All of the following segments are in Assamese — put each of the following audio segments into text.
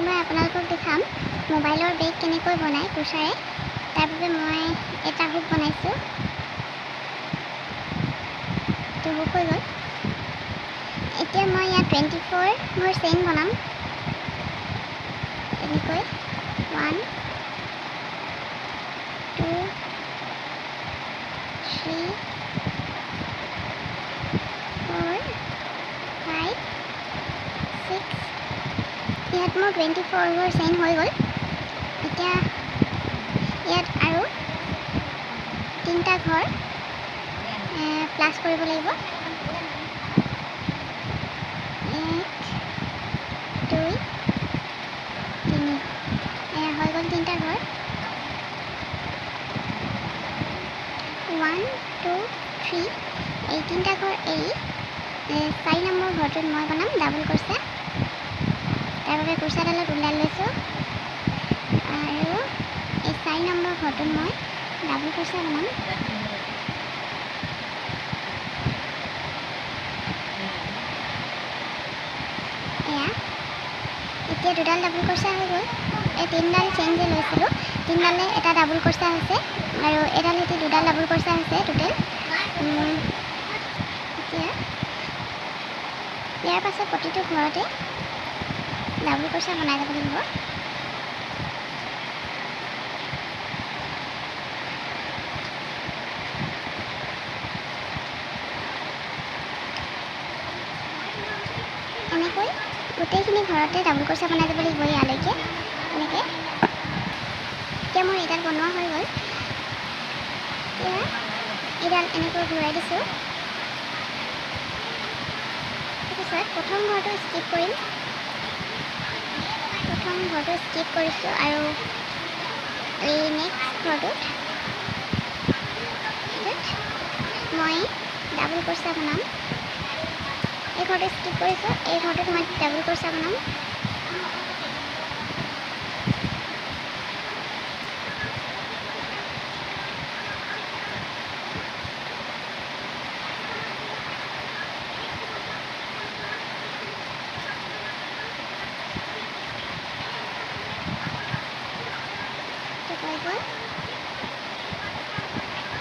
মই আপোনালোকক দেখাম মোবাইলৰ বেগ কেনেকৈ বনায় কুৰ্চাৰে। তাৰ বাবে মই এটা হুক বনাইছোঁ। তো হুক হৈ গ'ল। এতিয়া মই ইয়াত 24 মোৰ চেইন বনাম। এনেকৈ 1 2 3 4 5 6 ইয়াত মোৰ 24 চেইন হৈ গ'ল। এতিয়া ইয়াত আৰু 3টা ঘৰ প্লাছ কৰিব লাগিব। 1 2 3 হৈ গ'ল 3টা ঘৰ। 1 2 3 এই 3টা ঘৰ এৰি 4 নম্বৰ ঘৰটোত মই বনাম ডাবল কুৰ্চা। তাৰ বাবে কুৰ্চাডালত ওলাই লৈছোঁ আৰু এই 4 নম্বৰ ঘৰটোত মই ডাবল কুৰ্চা বনাম। এতিয়া দুডাল ডাবল কুৰ্চা হৈ গ'ল। এই 3ডাল চেইন যে লৈছিলোঁ 3ডালে এটা ডাবল কুৰ্চা হৈছে আৰু এডাল এটি 2ডাল ডাবল কুৰ্চা হৈছে টোটেল। এতিয়া ইয়াৰ পাছত প্ৰতিটো ঘৰতে ডাবল কুৰ্চা বনাই যাব লাগিব। এনেকৈ গোটেইখিনি ঘৰতে ডাবল কুৰ্চা বনাই যাব লাগিব ইয়ালৈকে। এনেকৈ এতিয়া মোৰ এইডাল বনোৱা হৈ গ'ল। এতিয়া এইডাল এনেকৈ ঘূৰাই দিছোঁ। তাৰপিছত প্ৰথম ঘৰটো স্কিপ কৰিম। প্ৰথম ঘৰটো স্কিপ কৰিছোঁ আৰু এই নেক্সট ঘৰটোত মই ডাবল কুৰ্চা বনাম। এই ঘৰটো স্কিপ কৰিছোঁ। এই ঘৰটোত মই ডাবল কুৰ্চা বনাম।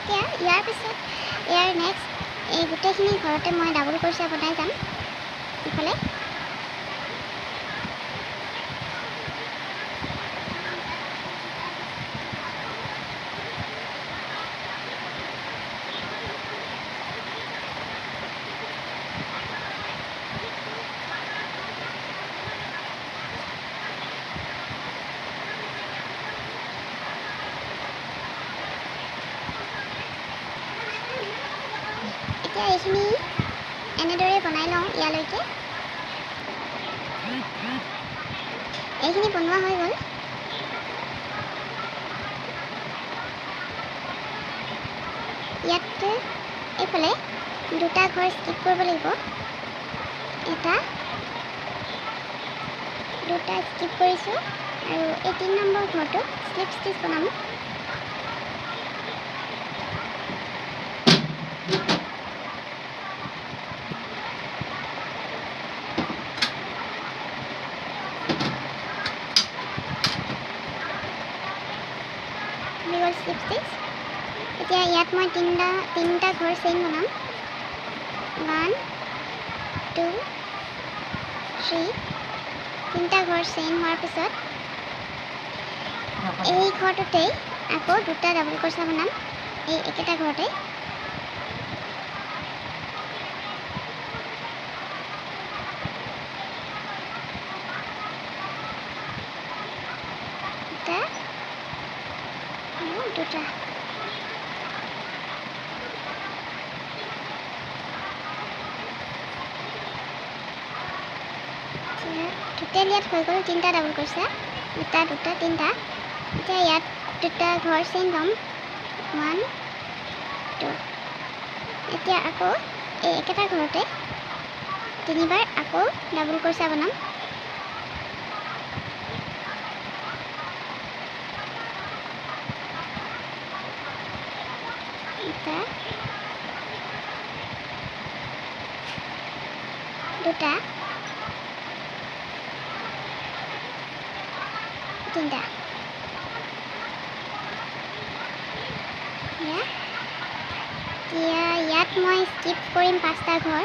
এতিয়া ইয়াৰ পিছত ইয়াৰ নেক্সট এই গোটেইখিনি ঘৰতে মই ডাবল কুৰ্চা বনাই যাম। ইফালে এতিয়া এইখিনি এনেদৰে বনাই লওঁ ইয়ালৈকে। এইখিনি বনোৱা হৈ গ'ল। ইয়াতে এইফালে 2টা ঘৰ স্কিপ কৰিব লাগিব। 2টা স্কিপ কৰিছোঁ আৰু এই 3 নম্বৰ ঘৰটোত স্লিপ ষ্টিচ বনাম। Slip stitch. এতিয়া ইয়াত মই 3টা ঘৰ চেইন বনাম। 1 2 3 3টা ঘৰ চেইন হোৱাৰ পিছত এই ঘৰটোতেই আকৌ 2টা ডাবল কুৰ্চা বনাম এই একেটা ঘৰতে। এটা আৰু 2টা। টোটেল ইয়াত হৈ গ'ল 3টা ডাবল কুৰ্চা। 2টা 2টা 3টা। এতিয়া ইয়াত 2টা ঘৰ চেইন ল'ম। 1 2 এতিয়া আকৌ এই একেটা ঘৰতে 3বাৰ আকৌ ডাবল কুৰ্চা বনাম। এটা 2টা তিনিটা ইয়াত মই স্কিপ কৰিম 5টা ঘৰ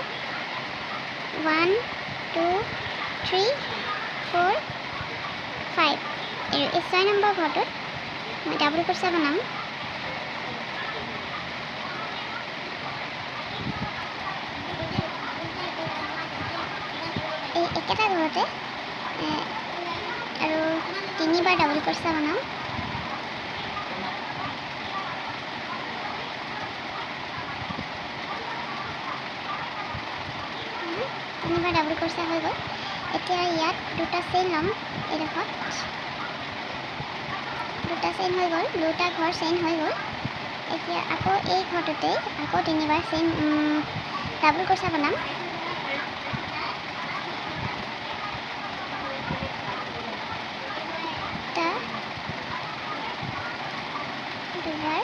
1 2 3 4 5 এই 6 নম্বৰ ঘৰটোত মই ডাবল ক্ৰচা বনাম এই একেটা ঘৰতে আৰু 3বাৰ ডাবল ক্ৰচা বনাম ডাবল ক্ৰচা হৈ গ'ল এতিয়া ইয়াত দুটা চেইন ল'ম এইডোখৰত দুটা চেইন হৈ গ'ল দুটা ঘৰ চেইন হৈ গ'ল এতিয়া আকৌ এই ঘৰটোতে আকৌ 3বাৰ চেইন ডাবল ক্ৰচা বনাম এটা দুবাৰ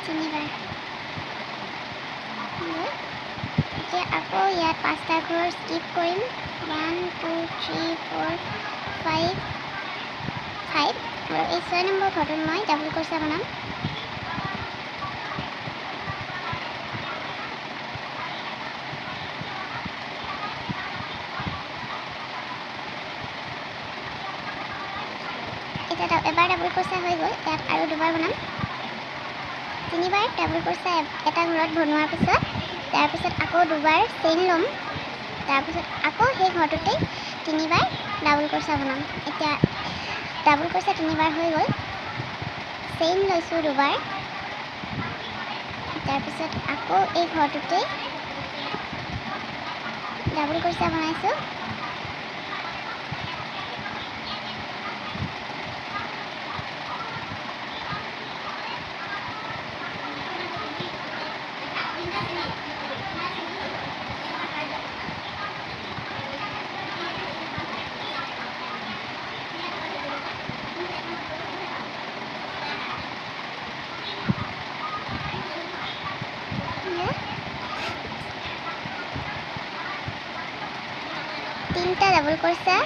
3বাৰ এতিয়া আকৌ ইয়াত 5টা ঘৰ স্কিপ কৰিম 1 2 3 4 5 আৰু এই 6 নম্বৰ ঘৰটোত মই ডাবল ক্ৰচা বনাম এতিয়া এবাৰ ডাবল ক্ৰচা হৈ গ'ল ইয়াত আৰু দুবাৰ বনাম 3বাৰ ডাবল ক্ৰচা এটা ঘৰত বনোৱাৰ পিছত তাৰপিছত আকৌ দুবাৰ চেইন ল'ম তাৰপিছত আকৌ সেই ঘৰটোতে 3বাৰ ডাবল ক্ৰচা বনাম এতিয়া ডাবল ক্ৰচা 3বাৰ হৈ গ'ল চেইন লৈছোঁ দুবাৰ তাৰপিছত আকৌ এই ঘৰটোতে ডাবল ক্ৰচা বনাইছোঁ তিনিটা ডাবল ক্ৰচা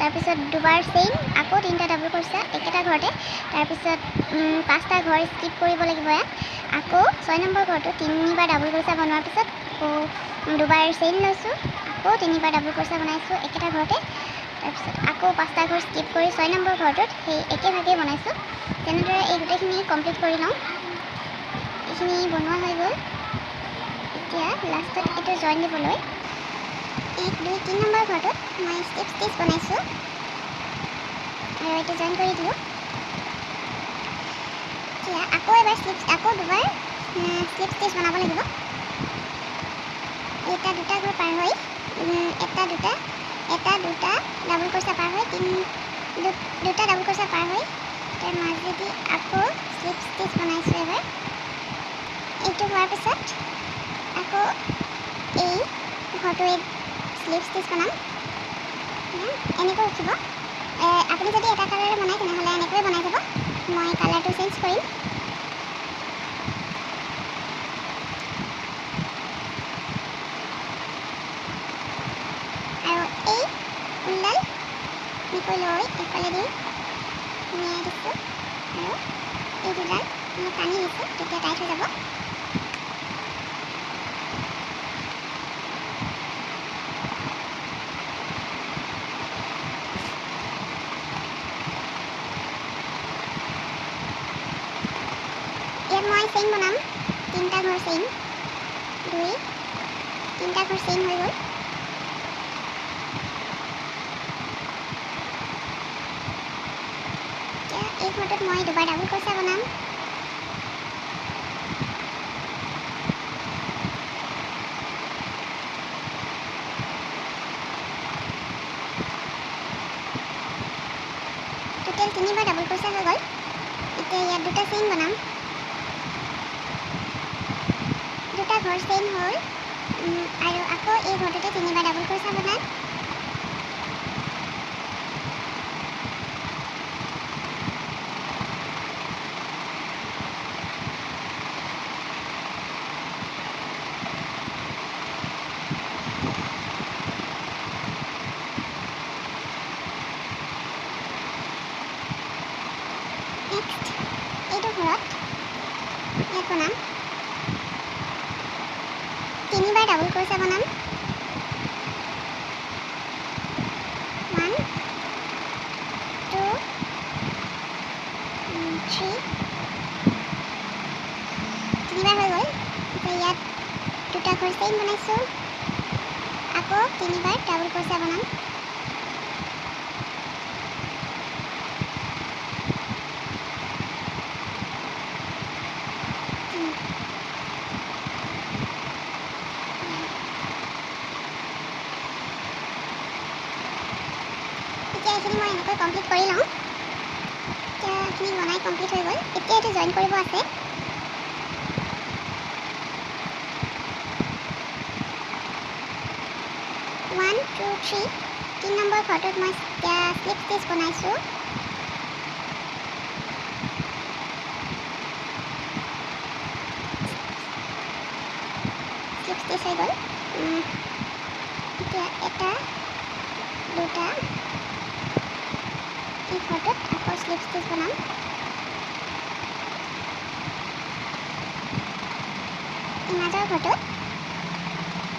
তাৰপিছত দুবাৰ চেইন আকৌ 3টা ডাবল ক্ৰচা একেটা ঘৰতে তাৰপিছত 5টা ঘৰ স্কিপ কৰিব লাগিব ইয়াত আকৌ 6 নম্বৰ ঘৰটো 3বাৰ ডাবল ক্ৰচা বনোৱাৰ পিছত আকৌ দুবাৰ চেইন লৈছোঁ আকৌ 3বাৰ ডাবল ক্ৰচা বনাইছোঁ একেটা ঘৰতে তাৰপিছত আকৌ 5টা ঘৰ স্কিপ কৰি 6 নম্বৰ ঘৰটোত সেই একেভাগেই বনাইছোঁ তেনেদৰে এই গোটেইখিনি কমপ্লিট কৰি লওঁ এইখিনি বনোৱা হৈ গ'ল এতিয়া লাষ্টত এইটো জইন দিবলৈ 1 2 3 নম্বৰ ঘৰটোত মই স্লিপ ষ্টিচ বনাইছোঁ আৰু এইটো জইন কৰি দিলোঁ এতিয়া আকৌ এবাৰ আকৌ দুবাৰ স্লিপ ষ্টিচ বনাব লাগিব এটা দুটা ঘৰ পাৰ হৈ এটা দুটা ডাবল ক্ৰচা পাৰ হৈ দুটা ডাবল ক্ৰচা পাৰ হৈ তাৰ মাজেদি আকৌ স্লিপ ষ্টিচ বনাইছোঁ এবাৰ এইটো হোৱাৰ পিছত আকৌ এই ঘৰটোৱে স্লিপ ষ্টিচ বনাম এনেকৈ উঠিব আপুনি যদি এটা কালাৰে বনায় তেনেহ'লে এনেকৈ বনাই যাব মই কালাৰটো চেঞ্জ কৰিম আৰু এই ঊলডাল এনেকৈ লৈ এইফালেদি সুমিয়াই দিছোঁ আৰু এই দুডাল মই টানি দিছোঁ তেতিয়া টাইট হৈ যাব ইয়াত মই চেইন বনাম 3টা ঘৰ চেইন 3টা ঘৰ চেইন হৈ গ'ল এতিয়া এই ঘৰটোত মই দুবাৰ ডাবল ক্ৰচা বনাম টোটেল 3বাৰ ডাবল ক্ৰচা হৈ গ'ল এতিয়া ইয়াত দুটা চেইন বনাম দুটা ঘৰ চেইন হ'ল আৰু আকৌ এই ঘৰটোতে 3বাৰ ডাবল ক্ৰচা বনাম ক্ৰচা বনাম 1 2 3 তিনিবাৰ হৈ গ'ল এতিয়া ইয়াত দুটা ঘৰ চেইন বনাইছোঁ আকৌ তিনিবাৰ ডাবল ক্ৰচা বনাম এইখিনি মই এনেকৈ কমপ্লিট কৰি লওঁ এতিয়া এইখিনি বনাই কমপ্লিট হৈ গ'ল এতিয়া এইটো জইন কৰিব আছে 1 2 3 3 নম্বৰ ঘৰটোত মই এতিয়া স্লিপ ষ্টিচ বনাইছোঁ স্লিপ ষ্টিচ হৈ গ'ল এতিয়া এটা দুটা এই ঘৰটোত আকৌ স্লিপ ষ্টিচ বনাম এই মাজৰ ঘৰটোত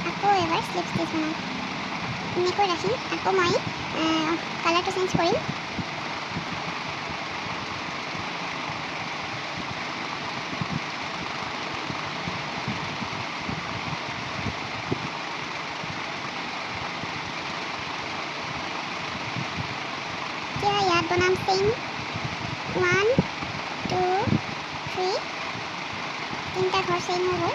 আকৌ এবাৰ স্লিপ ষ্টিচ বনাম এনেকৈ ৰাখিম আকৌ মই কালাৰটো চেঞ্জ কৰিম এতিয়া ইয়াত বনাম চেইন 1 2 3 তিনিটা ঘৰ চেইন হৈ গ'ল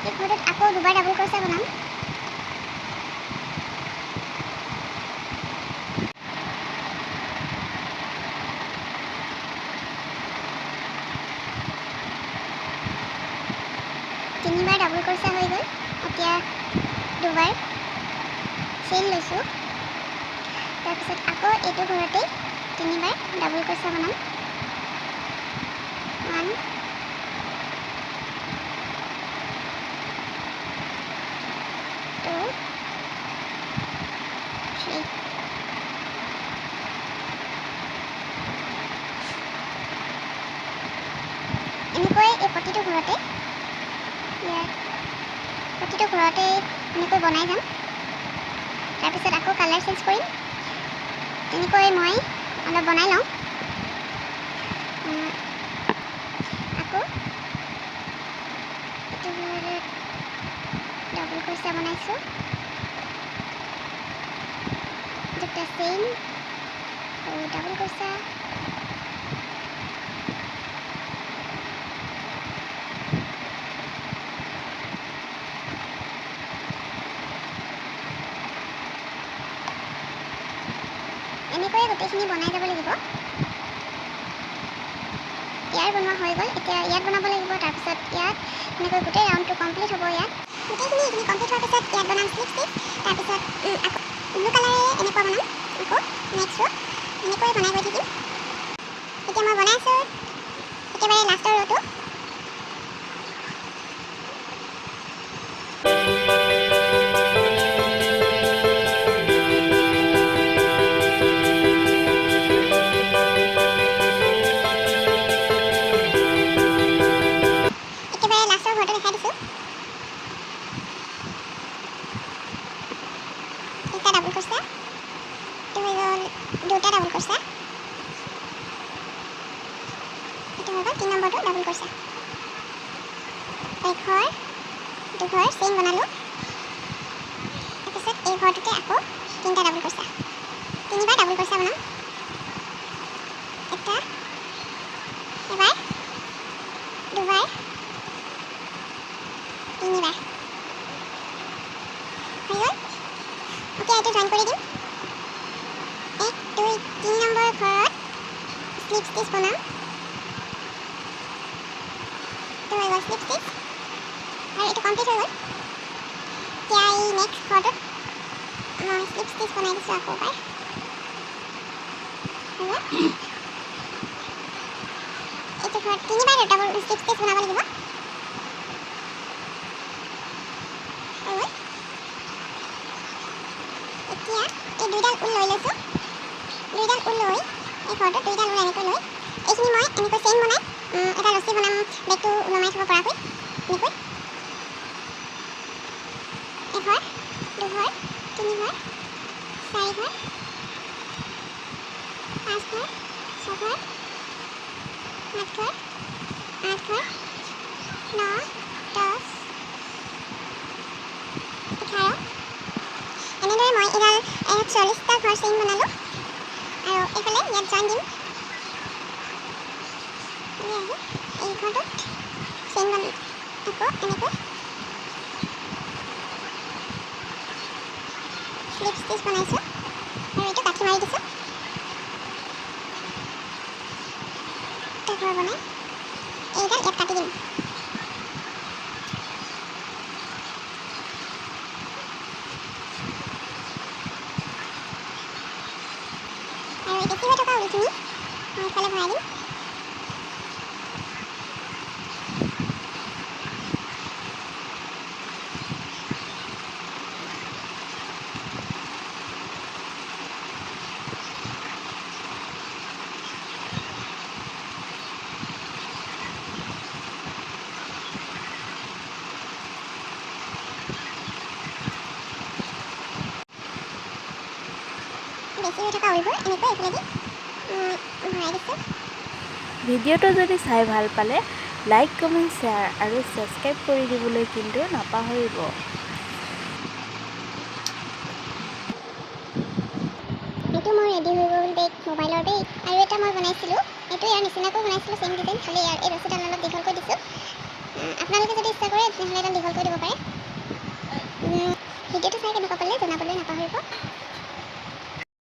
এই ঘৰটোত আকৌ দুবাৰ ডাবল ক্ৰচা বনাম তিনিবাৰ ডাবল ক্ৰচা হৈ গ'ল এতিয়া দুবাৰ চেইন লৈছোঁ তাৰপিছত আকৌ এইটো ঘৰতেই তিনিবাৰ ডাবল ক্ৰচা বনাম 1 2 3 এনেকৈ এই প্ৰতিটো ঘৰতে এনেকৈ বনাই যাম তাৰপিছত আকৌ কালাৰ চেঞ্জ কৰিম তেনেকৈ মই অলপ বনাই লওঁ আকৌ এইটো ঘৰত ডাবল ক্ৰচা বনাইছোঁ দুটা চেইন আৰু ডাবল ক্ৰচা এনেকৈয়ে গোটেইখিনি বনাই যাব লাগিব ইয়াৰ বনোৱা হৈ গ'ল এতিয়া ইয়াত বনাব লাগিব তাৰপিছত ইয়াত এনেকৈ গোটেই ৰাউণ্ডটো কমপ্লিট হ'ব ইয়াত গোটেইখিনি এইখিনি কমপ্লিট হোৱাৰ পিছত ইয়াত বনাম স্লিপ ষ্টিচ তাৰপিছত আকৌ ব্লু কালাৰে এনেকুৱা বনাম আকৌ নেক্সট ৰ' এনেকৈ বনাই গৈ থাকিম এতিয়া মই বনাই আছোঁ একেবাৰে লাষ্টৰ ৰ'টো ডাবল ক্ৰচা এইটো হৈ গ'ল দুটা ডাবল ক্ৰচা এইটো হৈ গ'ল 3 নম্বৰটো ডাবল ক্ৰচা এঘৰ দুঘৰ চেইন বনালোঁ তাৰপিছত এই ঘৰটোতে আকৌ তিনিটা ডাবল ক্ৰচা তিনিবাৰ ডাবল ক্ৰচা বনাম এটা এবাৰ দুবাৰ তিনিবাৰ হৈ গ'ল এতিয়া এইটো জইন কৰি দিম 1 2 3 নম্বৰ ঘৰত স্লিপ ষ্টিচ বনাম এইটো হৈ গ'ল স্লিপ ষ্টিচ আৰু এইটো কমপ্লিট হৈ গ'ল এতিয়া এই নেক্সট ঘৰটোত মই স্লিপ ষ্টিচ বনাই দিছোঁ আকৌ এবাৰ হৈ গ'ল এইটো ঘৰত তিনিবাৰ ডাবল স্লিপ ষ্টিচ বনাব লাগিব হৈ গ'ল এতিয়া এই দুইডাল ঊল লৈ লৈছোঁ দুইডাল ঊল লৈ এই ঘৰটোত দুইডাল ঊল এনেকৈ লৈ এইখিনি মই এনেকৈ চেইন বনাই এটা ৰছী বনাম বেগটো ওলমাই থ'ব পৰাকৈ এনেকৈ 1 ঘৰ 2 ঘৰ 3 ঘৰ 4 ঘৰ 5 ঘৰ 6 ঘৰ 7 ঘৰ 8 ঘৰ 9 10 11 এনেদৰে মই এডাল 40টা ঘৰ চেইন বনালোঁ আৰু এইফালে ইয়াত জইন দিম এই ঘৰটোত চেইন বনাম আকৌ এনেকৈ স্লিপ ষ্টিচ বনাইছোঁ আৰু এইটো কাঠি মাৰি দিছোঁ এটা ঘৰ বনাই এইডাল ইয়াত কাটি দিম আৰু বেছি হৈ থকা উলখিনি মই এইফালে ভৰাই দিম বেছি হৈ থকা উলবোৰ এনেকৈ এইফালেদি ভৰাই দিছোঁ ভিডিঅ'টো যদি চাই ভাল পালে লাইক কমেণ্ট শ্বেয়াৰ আৰু ছাবস্ক্ৰাইব কৰি দিবলৈ কিন্তু নাপাহৰিব এইটো মোৰ ৰেডি হৈ গ'ল বেগ মোবাইলৰ বেগ আৰু এটা মই বনাইছিলোঁ এইটো ইয়াৰ নিচিনাকৈ বনাইছিলোঁ চেম ডিজাইন খালি ইয়াৰ এই ৰছীডাল অলপ দীঘলকৈ দিছোঁ আপোনালোকে যদি ইচ্ছা কৰে তেনেহ'লে এডাল দীঘলকৈ দিব পাৰে